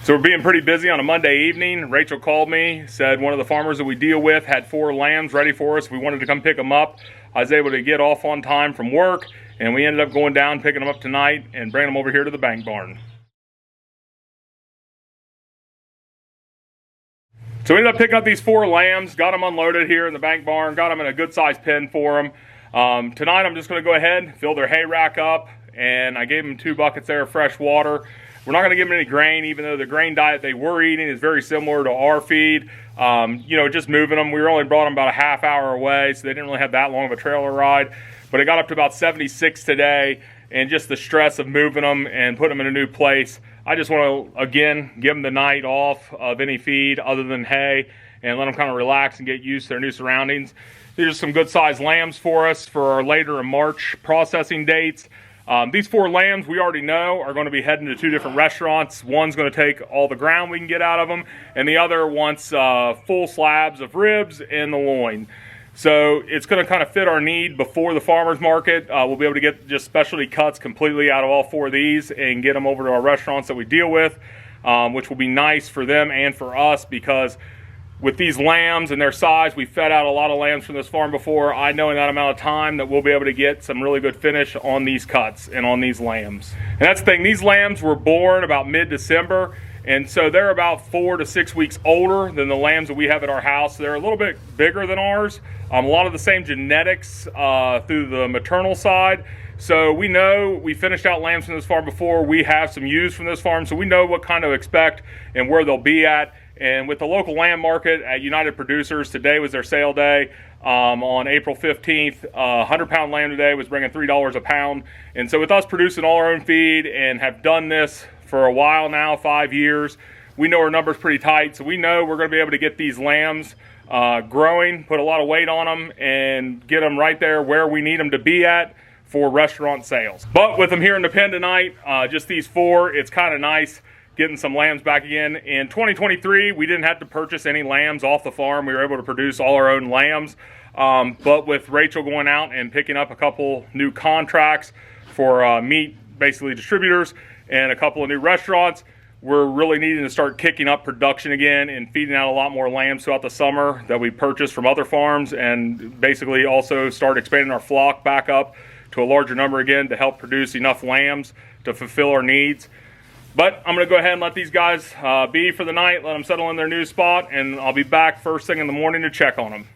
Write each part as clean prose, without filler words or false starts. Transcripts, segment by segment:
So we're being pretty busy on a Monday evening. Rachel called me, said one of the farmers that we deal with had 4 lambs ready for us. We wanted to come pick them up. I was able to get off on time from work, and we ended up going down, picking them up tonight, and bringing them over here to the bank barn. So we ended up picking up these 4 lambs, got them unloaded here in the bank barn, got them in a good sized pen for them. Tonight I'm just going to go ahead, fill their hay rack up, and I gave them 2 buckets there of fresh water. We're not going to give them any grain, even though the grain diet they were eating is very similar to our feed. Just moving them. We only brought them about a half hour away, so they didn't really have that long of a trailer ride. But it got up to about 76 today, and just the stress of moving them and putting them in a new place. I just want to, again, give them the night off of any feed other than hay and let them kind of relax and get used to their new surroundings. These are some good-sized lambs for us for our later in March processing dates. These 4 lambs we already know are going to be heading to 2 different restaurants. One's going to take all the ground we can get out of them, and the other wants full slabs of ribs and the loin. So it's going to kind of fit our need before the farmer's market. We'll be able to get just specialty cuts completely out of all 4 of these and get them over to our restaurants that we deal with, which will be nice for them and for us, because with these lambs and their size, we fed out a lot of lambs from this farm before. I know in that amount of time that we'll be able to get some really good finish on these cuts and on these lambs. And that's the thing, these lambs were born about mid-December, and so they're about 4 to 6 weeks older than the lambs that we have at our house. They're a little bit bigger than ours. A lot of the same genetics through the maternal side. So we know we finished out lambs from this farm before. We have some ewes from this farm, so we know what kind to expect and where they'll be at. And with the local lamb market at United Producers, today was their sale day. On April 15th, 100-pound lamb today was bringing $3 a pound. And so with us producing all our own feed and have done this for a while now, 5 years, we know our numbers pretty tight. So we know we're going to be able to get these lambs growing, put a lot of weight on them, and get them right there where we need them to be at for restaurant sales. But with them here in the pen tonight, just these 4, it's kind of nice getting some lambs back again. In 2023, we didn't have to purchase any lambs off the farm. We were able to produce all our own lambs. But with Rachel going out and picking up a couple new contracts for meat, basically distributors, and a couple of new restaurants, we're really needing to start kicking up production again and feeding out a lot more lambs throughout the summer that we purchased from other farms, and basically also start expanding our flock back up to a larger number again to help produce enough lambs to fulfill our needs. But I'm going to go ahead and let these guys be for the night, let them settle in their new spot, and I'll be back first thing in the morning to check on them.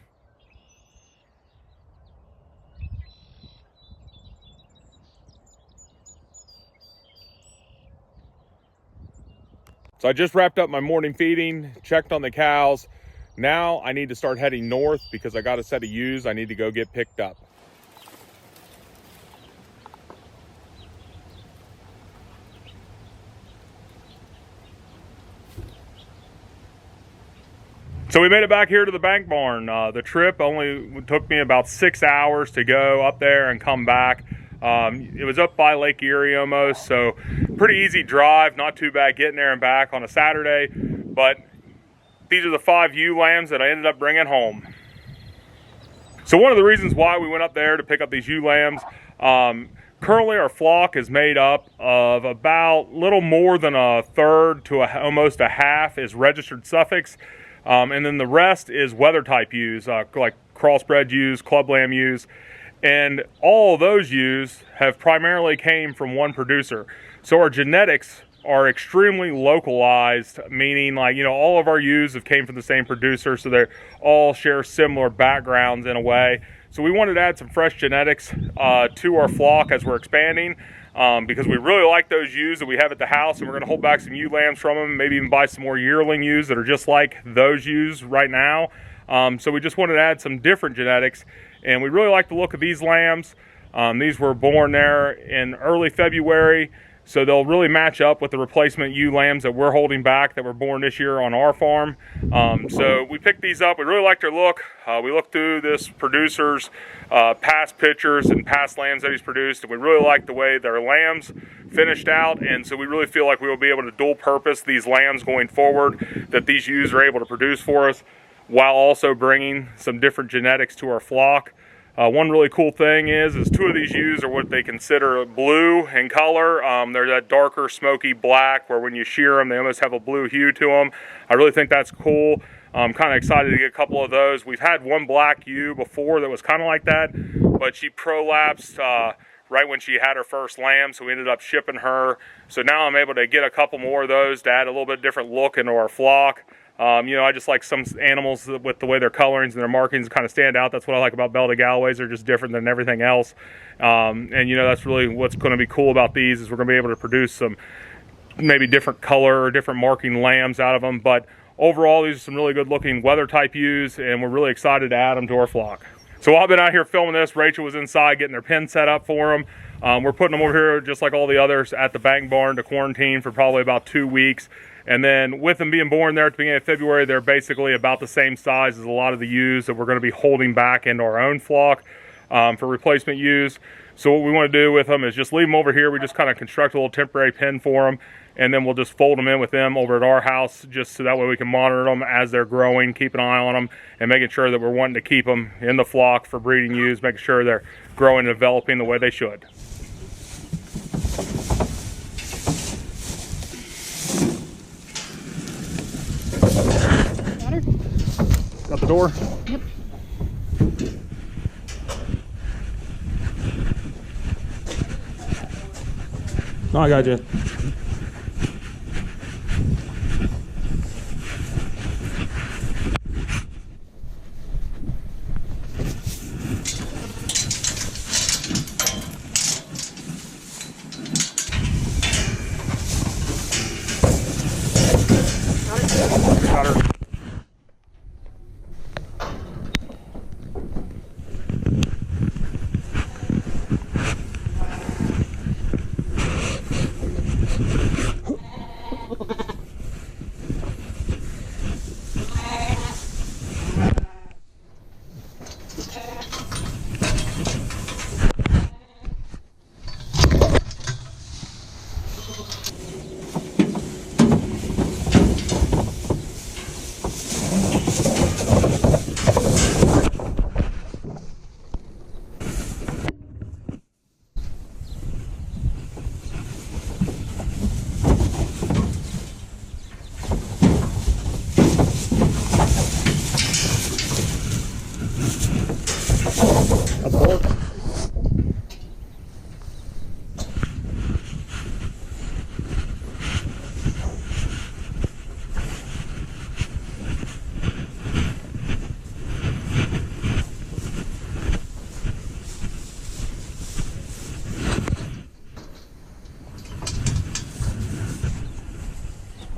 So I just wrapped up my morning feeding, checked on the cows. Now I need to start heading north because I got a set of ewes I need to go get picked up. So we made it back here to the bank barn. The trip only took me about 6 hours to go up there and come back. It was up by Lake Erie almost, so pretty easy drive, not too bad getting there and back on a Saturday. But these are the 5 ewe lambs that I ended up bringing home. So one of the reasons why we went up there to pick up these ewe lambs, currently our flock is made up of about little more than a third to almost a half is registered Suffolks. And then the rest is weather type ewes, like crossbred ewes, club lamb ewes. And all of those ewes have primarily came from one producer. So our genetics are extremely localized, meaning all of our ewes have came from the same producer, so they all share similar backgrounds in a way. So we wanted to add some fresh genetics to our flock as we're expanding, because we really like those ewes that we have at the house, and we're going to hold back some ewe lambs from them, maybe even buy some more yearling ewes that are just like those ewes right now. So we just wanted to add some different genetics, and we really like the look of these lambs. These were born there in early February, so they'll really match up with the replacement ewe lambs that we're holding back that were born this year on our farm. So we picked these up. We really liked their look. We looked through this producer's past pictures and past lambs that he's produced, and we really liked the way their lambs finished out, and so we really feel like we will be able to dual purpose these lambs going forward that these ewes are able to produce for us, while also bringing some different genetics to our flock. One really cool thing is two of these ewes are what they consider blue in color. They're that darker smoky black where when you shear them they almost have a blue hue to them. I really think that's cool. I'm kind of excited to get a couple of those. We've had one black ewe before that was kind of like that, but she prolapsed right when she had her first lamb, so we ended up shipping her. So now I'm able to get a couple more of those to add a little bit different look into our flock. You know, I just like some animals with the way their colorings and their markings kind of stand out. That's what I like about Belded Galloways. They're just different than everything else. And you know, that's really what's going to be cool about these, is we're going to be able to produce some maybe different color or different marking lambs out of them. But overall, these are some really good looking weather type ewes, and we're really excited to add them to our flock. So while I've been out here filming this, Rachel was inside getting their pen set up for them. We're putting them over here just like all the others at the bank barn to quarantine for probably about 2 weeks. And then with them being born there at the beginning of February, they're basically about the same size as a lot of the ewes that we're going to be holding back into our own flock for replacement ewes. So what we want to do with them is just leave them over here. We just kind of construct a little temporary pen for them, and then we'll just fold them in with them over at our house, just so that way we can monitor them as they're growing, keep an eye on them, and making sure that we're wanting to keep them in the flock for breeding ewes, making sure they're growing and developing the way they should. Got the door? Yep. No, I got you. Got her.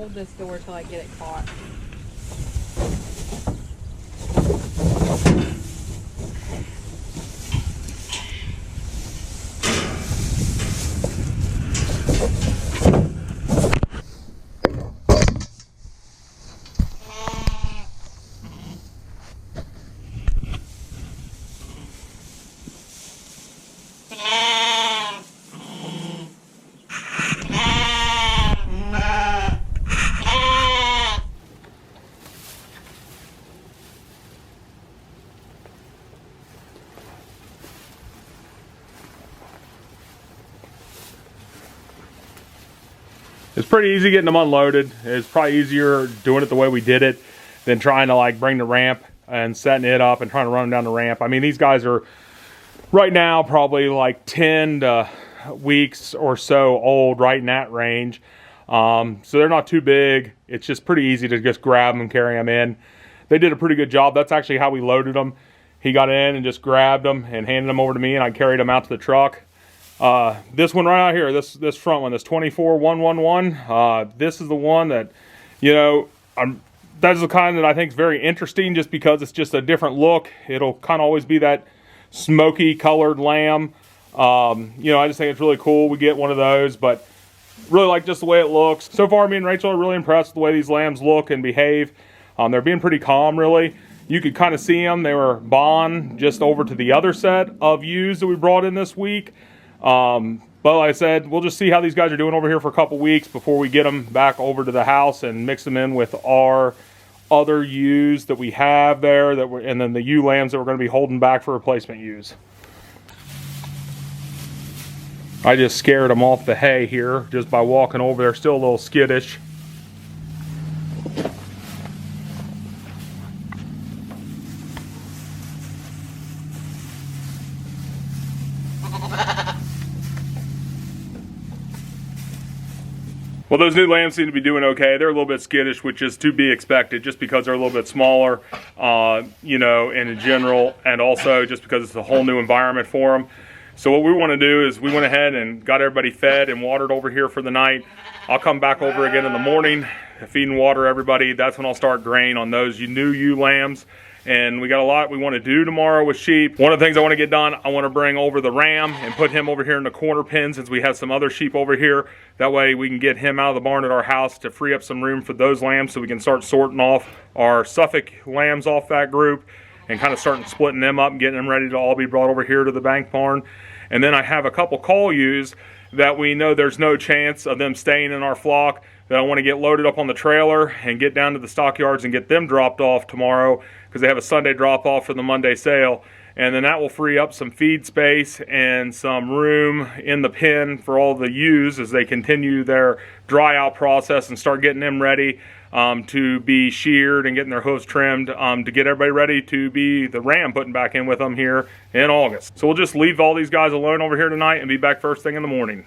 Hold this door till I get it caught. It's pretty easy getting them unloaded. It's probably easier doing it the way we did it than trying to like bring the ramp and setting it up and trying to run them down the ramp. I mean, these guys are right now probably like 10 weeks or so old, right in that range. So they're not too big. It's just pretty easy to just grab them and carry them in. They did a pretty good job. That's actually how we loaded them. He got in and just grabbed them and handed them over to me, and I carried them out to the truck. This one right out here, this front one, this 24111, this is the one that, you know, that's the kind that I think is very interesting, just because it's just a different look. It'll kind of always be that smoky colored lamb. You know, I just think it's really cool. We get one of those, but really like just the way it looks. So far, me and Rachel are really impressed with the way these lambs look and behave. They're being pretty calm, really. You could kind of see them. They were bond just over to the other set of ewes that we brought in this week. But like I said, we'll just see how these guys are doing over here for a couple weeks before we get them back over to the house and mix them in with our other ewes that we have there, and then the ewe lambs that we're going to be holding back for replacement ewes. I just scared them off the hay here just by walking over. They're still a little skittish. Well, those new lambs seem to be doing okay. They're a little bit skittish, which is to be expected just because they're a little bit smaller, you know, in general, and also just because it's a whole new environment for them. So what we want to do is we went ahead and got everybody fed and watered over here for the night. I'll come back over again in the morning, feed and water everybody. That's when I'll start grain on those new ewe lambs. And we got a lot we want to do tomorrow with sheep. One of the things I want to get done, I want to bring over the ram and put him over here in the corner pen since we have some other sheep over here. That way we can get him out of the barn at our house to free up some room for those lambs so we can start sorting off our Suffolk lambs off that group and kind of starting splitting them up and getting them ready to all be brought over here to the bank barn. And then I have a couple cull ewes that we know there's no chance of them staying in our flock that I want to get loaded up on the trailer and get down to the stockyards and get them dropped off tomorrow because they have a Sunday drop off for the Monday sale. And then that will free up some feed space and some room in the pen for all the ewes as they continue their dry out process and start getting them ready to be sheared and getting their hooves trimmed to get everybody ready to be the ram putting back in with them here in August. So we'll just leave all these guys alone over here tonight and be back first thing in the morning.